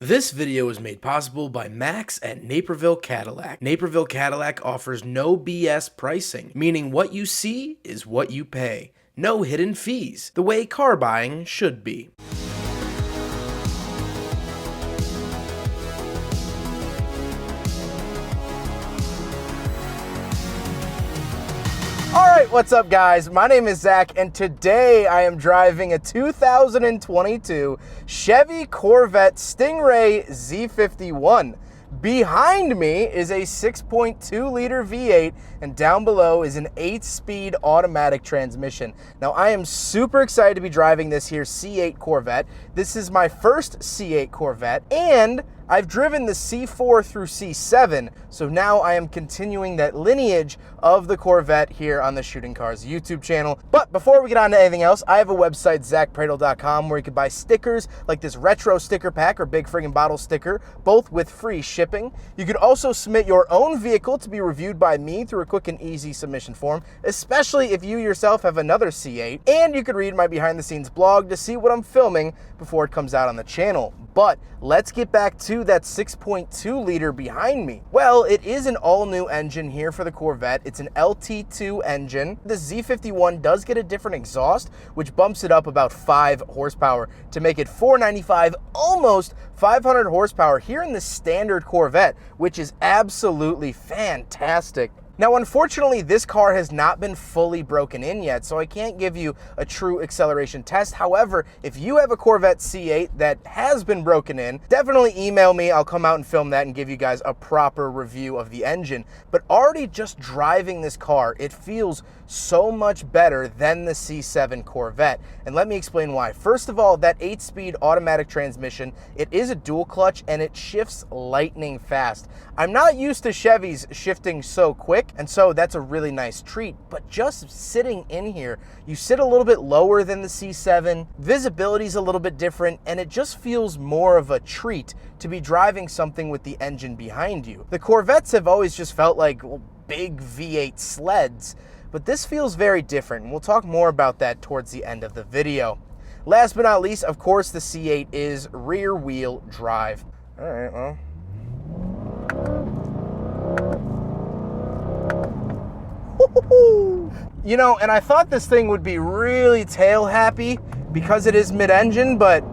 This video is made possible by Max at Naperville Cadillac. Naperville Cadillac offers no BS pricing, meaning what you see is what you pay. No hidden fees, the way car buying should be. Alright, what's up guys? My name is Zach and today I am driving a 2022 Chevy Corvette Stingray Z51. Behind me is a 6.2 liter V8 and down below is an 8-speed automatic transmission. Now I am super excited to be driving this here C8 Corvette. This is my first C8 Corvette and I've driven the C4 through C7, so now I am continuing that lineage of the Corvette here on the Shooting Cars YouTube channel. But before we get on to anything else, I have a website, zackpradel.com, where you can buy stickers like this retro sticker pack or big friggin' bottle sticker, both with free shipping. You can also submit your own vehicle to be reviewed by me through a quick and easy submission form, especially if you yourself have another C8. And you can read my behind the scenes blog to see what I'm filming before it comes out on the channel. But let's get back to that 6.2 liter behind me. Well, it is an all-new engine here for the Corvette. It's an LT2 engine. The Z51 does get a different exhaust, which bumps it up about 5 horsepower to make it 495, almost 500 horsepower here in the standard Corvette, which is absolutely fantastic. Now, unfortunately, this car has not been fully broken in yet, so I can't give you a true acceleration test. However, if you have a Corvette C8 that has been broken in, definitely email me. I'll come out and film that and give you guys a proper review of the engine. But already just driving this car, it feels so much better than the C7 Corvette. And let me explain why. First of all, that 8-speed automatic transmission, it is a dual clutch and it shifts lightning fast. I'm not used to Chevys shifting so quick, and so that's a really nice treat. But just sitting in here, you sit a little bit lower than the C7, visibility's a little bit different, and it just feels more of a treat to be driving something with the engine behind you. The Corvettes have always just felt like big V8 sleds, but this feels very different, and we'll talk more about that towards the end of the video. Last but not least, of course, the C8 is rear-wheel drive. All right, well. You know, and I thought this thing would be really tail happy because it is mid-engine, but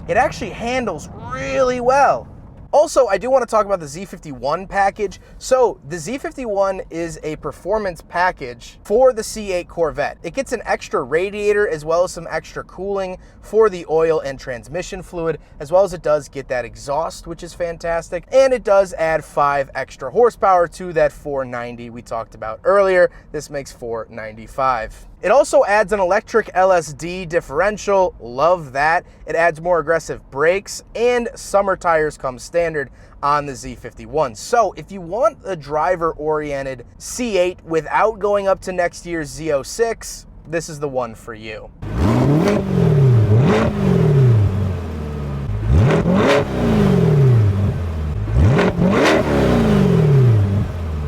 it actually handles really well. Also, I do want to talk about the Z51 package. So the Z51 is a performance package for the C8 Corvette. It gets an extra radiator as well as some extra cooling for the oil and transmission fluid, as well as it does get that exhaust, which is fantastic. And it does add 5 extra horsepower to that 490 we talked about earlier. This makes 495. It also adds an electric LSD differential, love that. It adds more aggressive brakes, and summer tires come standard on the Z51. So if you want a driver-oriented C8 without going up to next year's Z06, this is the one for you.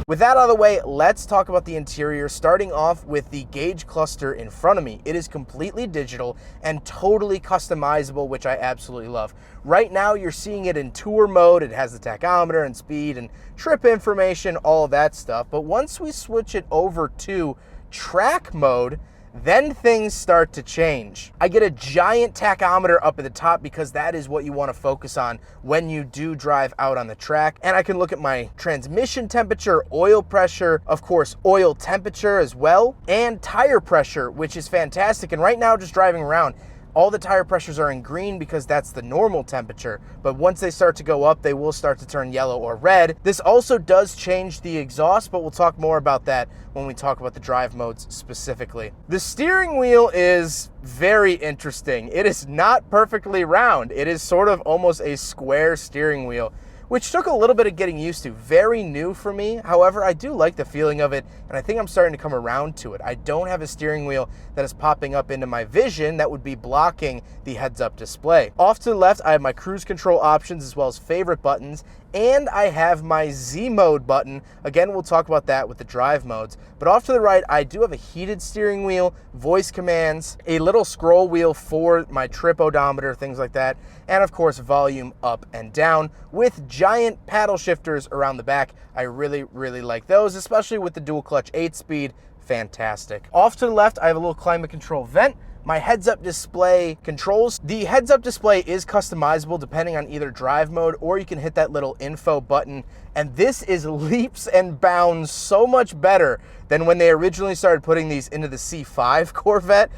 With that out of the way, let's talk about the interior, starting off with the gauge cluster in front of me. It is completely digital and totally customizable, which I absolutely love. Right now, you're seeing it in tour mode. It has the tachometer and speed and trip information, all that stuff. But once we switch it over to track mode, then things start to change. I get a giant tachometer up at the top because that is what you want to focus on when you do drive out on the track. And I can look at my transmission temperature, oil pressure, of course, oil temperature as well, and tire pressure, which is fantastic. And right now, just driving around, all the tire pressures are in green because that's the normal temperature, but once they start to go up, they will start to turn yellow or red. This also does change the exhaust, but we'll talk more about that when we talk about the drive modes specifically. The steering wheel is very interesting. It is not perfectly round. It is sort of almost a square steering wheel, which took a little bit of getting used to. Very new for me. However, I do like the feeling of it, and I think I'm starting to come around to it. I don't have a steering wheel that is popping up into my vision that would be blocking the heads-up display. Off to the left, I have my cruise control options as well as favorite buttons, and I have my Z mode button. Again, we'll talk about that with the drive modes. But off to the right, I do have a heated steering wheel, voice commands, a little scroll wheel for my trip odometer, things like that, and of course, volume up and down with giant paddle shifters around the back. I really, really like those, especially with the dual clutch 8-speed. Fantastic. Off to the left, I have a little climate control vent. My heads-up display controls. The heads-up display is customizable depending on either drive mode, or you can hit that little info button. And this is leaps and bounds so much better than when they originally started putting these into the C5 Corvette.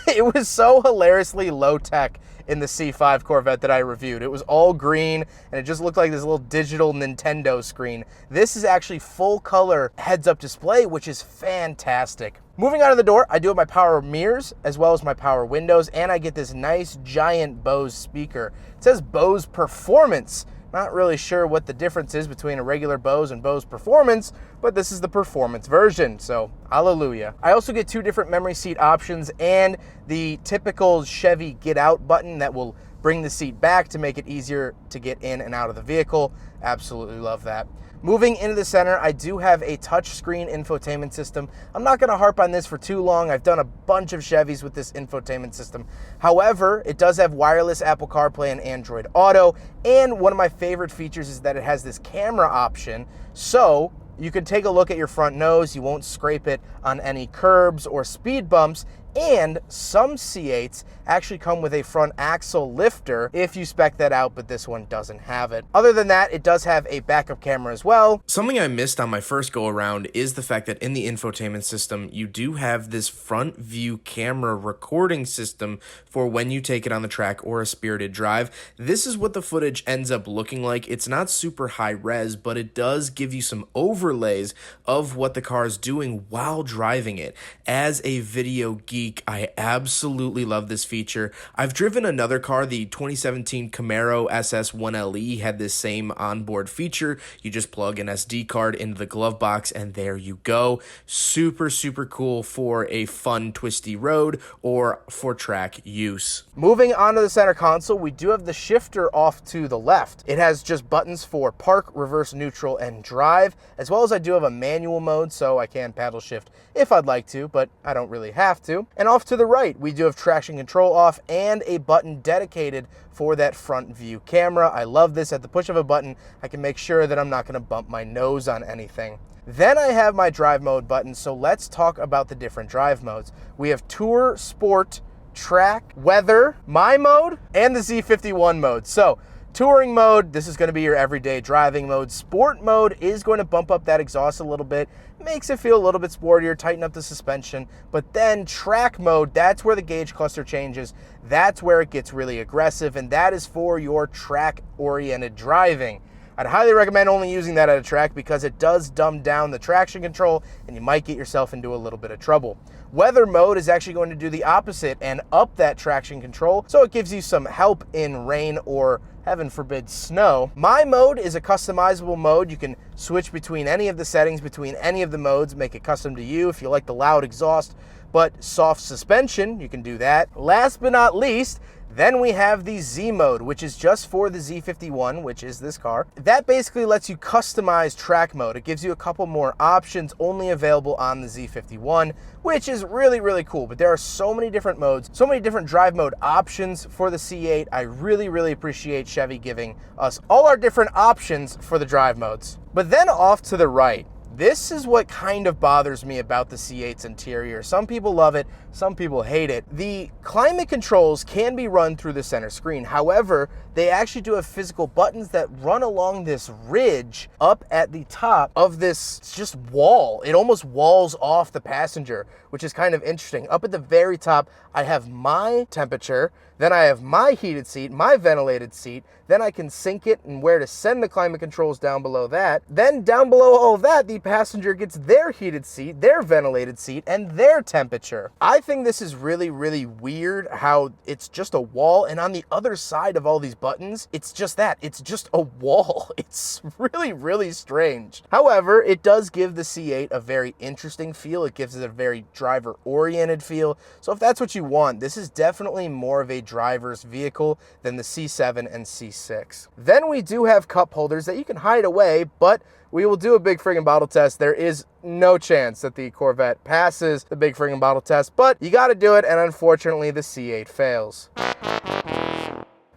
It was so hilariously low-tech in the C5 Corvette that I reviewed. It was all green, and it just looked like this little digital Nintendo screen. This is actually full-color heads-up display, which is fantastic. Moving out of the door, I do have my power mirrors as well as my power windows, and I get this nice giant Bose speaker. It says Bose Performance. Not really sure what the difference is between a regular Bose and Bose Performance, but this is the Performance version, so hallelujah. I also get 2 different memory seat options and the typical Chevy Get Out button that will bring the seat back to make it easier to get in and out of the vehicle. Absolutely love that. Moving into the center, I do have a touchscreen infotainment system. I'm not going to harp on this for too long. I've done a bunch of Chevys with this infotainment system. However, it does have wireless Apple CarPlay and Android Auto, and one of my favorite features is that it has this camera option, so you can take a look at your front nose. You won't scrape it on any curbs or speed bumps, and some C8s actually come with a front axle lifter if you spec that out, but this one doesn't have it. Other than that, it does have a backup camera as well. Something I missed on my first go around is the fact that in the infotainment system, you do have this front view camera recording system for when you take it on the track or a spirited drive. This is what the footage ends up looking like. It's not super high res, but it does give you some overlays of what the car is doing while driving it. As a video geek, I absolutely love this feature. I've driven another car, the 2017 Camaro SS1LE had this same onboard feature. You just plug an SD card into the glove box and there you go. Super, super cool for a fun twisty road or for track use. Moving on to the center console, we do have the shifter off to the left. It has just buttons for park, reverse, neutral, and drive, as well as I do have a manual mode, so I can paddle shift if I'd like to, but I don't really have to. And off to the right, we do have traction control off and a button dedicated for that front view camera. I love this. At the push of a button, I can make sure that I'm not going to bump my nose on anything. Then I have my drive mode button, so let's talk about the different drive modes. We have Tour, Sport, Track, Weather, My Mode, and the Z51 mode. So touring mode, this is going to be your everyday driving mode. Sport mode is going to bump up that exhaust a little bit, makes it feel a little bit sportier, tighten up the suspension. But then track mode, that's where the gauge cluster changes. That's where it gets really aggressive, and that is for your track-oriented driving. I'd highly recommend only using that at a track because it does dumb down the traction control and you might get yourself into a little bit of trouble. Weather mode is actually going to do the opposite and up that traction control, so it gives you some help in rain or, heaven forbid, snow. My mode is a customizable mode. You can switch between any of the settings, between any of the modes, make it custom to you. If you like the loud exhaust but soft suspension, you can do that. Last but not least, then we have the Z mode, which is just for the Z51, which is this car. That basically lets you customize track mode. It gives you a couple more options only available on the Z51, which is really, really cool. But there are so many different modes, so many different drive mode options for the C8. I really, really appreciate Chevy giving us all our different options for the drive modes. But then off to the right, this is what kind of bothers me about the C8's interior. Some people love it, some people hate it. The climate controls can be run through the center screen. However, they actually do have physical buttons that run along this ridge up at the top of this just wall. It almost walls off the passenger, which is kind of interesting. Up at the very top, I have my temperature, then I have my heated seat, my ventilated seat, Then I can sync it and where to send the climate controls down below that. Then down below all of that, the passenger gets their heated seat, their ventilated seat, and their temperature. I think this is really, really weird how it's just a wall, and on the other side of all these buttons, it's just that. It's just a wall. It's really, really strange. However, it does give the C8 a very interesting feel. It gives it a very driver-oriented feel. So if that's what you want, this is definitely more of a driver's vehicle than the C7 and C6. Then we do have cup holders that you can hide away, but we will do a big friggin' bottle test. There is no chance that the Corvette passes the big friggin' bottle test, but you gotta do it, and unfortunately the C8 fails.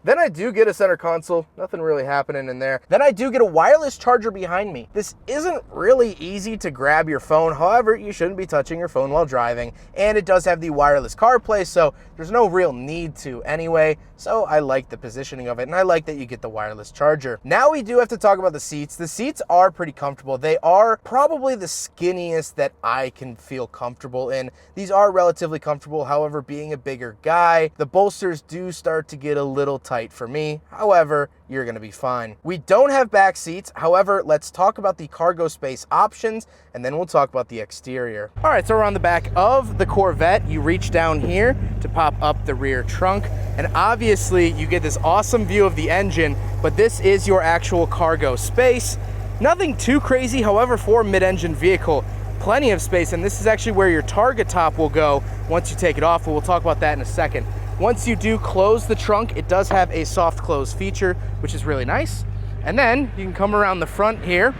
Then I do get a center console, nothing really happening in there. Then I do get a wireless charger behind me. This isn't really easy to grab your phone, however, you shouldn't be touching your phone while driving, and it does have the wireless CarPlay, so there's no real need to anyway, so I like the positioning of it, and I like that you get the wireless charger. Now we do have to talk about the seats. The seats are pretty comfortable. They are probably the skinniest that I can feel comfortable in. These are relatively comfortable, however, being a bigger guy, the bolsters do start to get a little tight for me. However, you're gonna be fine. We don't have back seats. However, let's talk about the cargo space options, and then we'll talk about the exterior. All right, so we're on the back of the Corvette. You reach down here to pop up the rear trunk, and obviously you get this awesome view of the engine, but this is your actual cargo space. Nothing too crazy, however, for a mid-engine vehicle, plenty of space, and this is actually where your target top will go once you take it off, but we'll talk about that in a second. Once you do close the trunk, it does have a soft close feature, which is really nice. And then you can come around the front here,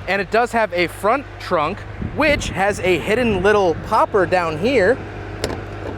and it does have a front trunk, which has a hidden little popper down here.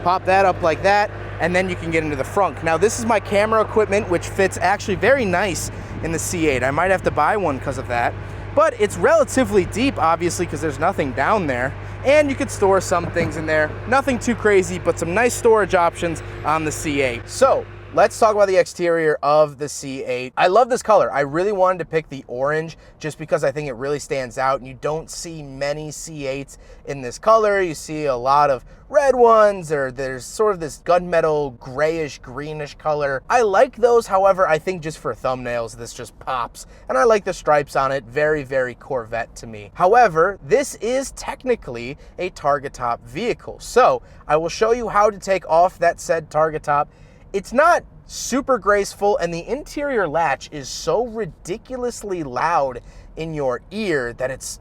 Pop that up like that, and then you can get into the Frunk. Now this is my camera equipment, which fits actually very nice in the C8. I might have to buy one because of that, but it's relatively deep, obviously, because there's nothing down there. And you could store some things in there. Nothing too crazy, but some nice storage options on the C8. So let's talk about the exterior of the C8. I love this color. I really wanted to pick the orange just because I think it really stands out, and you don't see many C8s in this color. You see a lot of red ones, or there's sort of this gunmetal grayish greenish color. I like those, however, I think just for thumbnails this just pops, and I like the stripes on it. Very, very Corvette to me. However, this is technically a target top vehicle, so I will show you how to take off that said target top. It's not super graceful, and the interior latch is so ridiculously loud in your ear that it's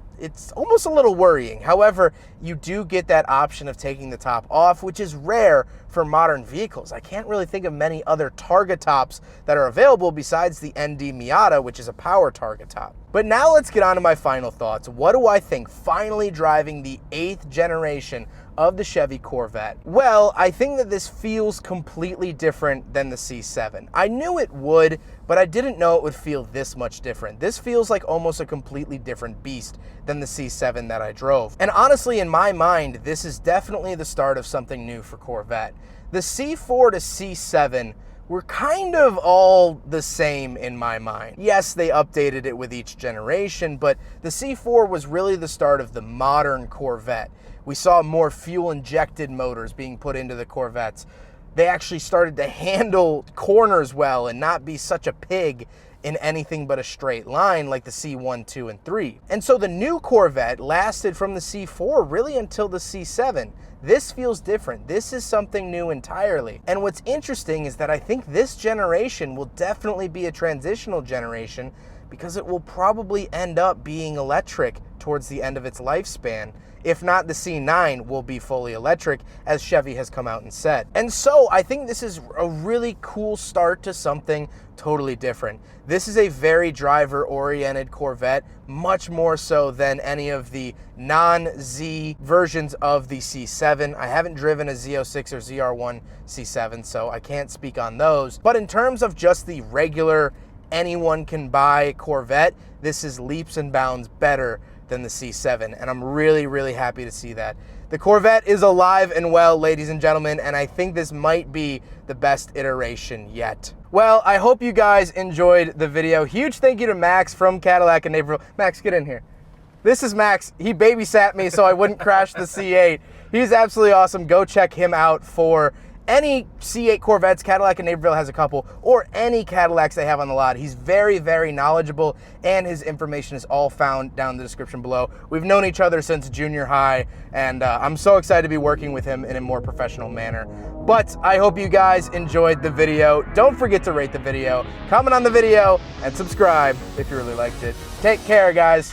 almost a little worrying. However, you do get that option of taking the top off, which is rare for modern vehicles. I can't really think of many other target tops that are available besides the ND Miata, which is a power target top. But now let's get on to my final thoughts. What do I think finally driving the 8th generation of the Chevy Corvette? Well, I think that this feels completely different than the C7. I knew it would, but I didn't know it would feel this much different. This feels like almost a completely different beast than the C7 that I drove. And honestly, in my mind, this is definitely the start of something new for Corvette. The C4 to C7 were kind of all the same in my mind. Yes, they updated it with each generation, but the C4 was really the start of the modern Corvette. We saw more fuel-injected motors being put into the Corvettes. They actually started to handle corners well and not be such a pig in anything but a straight line like the C1, 2, and 3. And so the new Corvette lasted from the C4 really until the C7. This feels different. This is something new entirely. And what's interesting is that I think this generation will definitely be a transitional generation because it will probably end up being electric towards the end of its lifespan. If not, the C9 will be fully electric, as Chevy has come out and said. And so I think this is a really cool start to something totally different. This is a very driver-oriented Corvette, much more so than any of the non-Z versions of the C7. I haven't driven a Z06 or ZR1 C7, so I can't speak on those. But in terms of just the regular anyone can buy Corvette, this is leaps and bounds better than the C7, and I'm really, really happy to see that. The Corvette is alive and well, ladies and gentlemen, and I think this might be the best iteration yet. Well, I hope you guys enjoyed the video. Huge thank you to Max from Cadillac and Naperville. Max, get in here. This is Max. He babysat me so I wouldn't crash the C8. He's absolutely awesome. Go check him out for any C8 Corvettes, Cadillac in Naperville has a couple, or any Cadillacs they have on the lot. He's very, very knowledgeable, and his information is all found down in the description below. We've known each other since junior high, and I'm so excited to be working with him in a more professional manner. But I hope you guys enjoyed the video. Don't forget to rate the video, comment on the video, and subscribe if you really liked it. Take care, guys.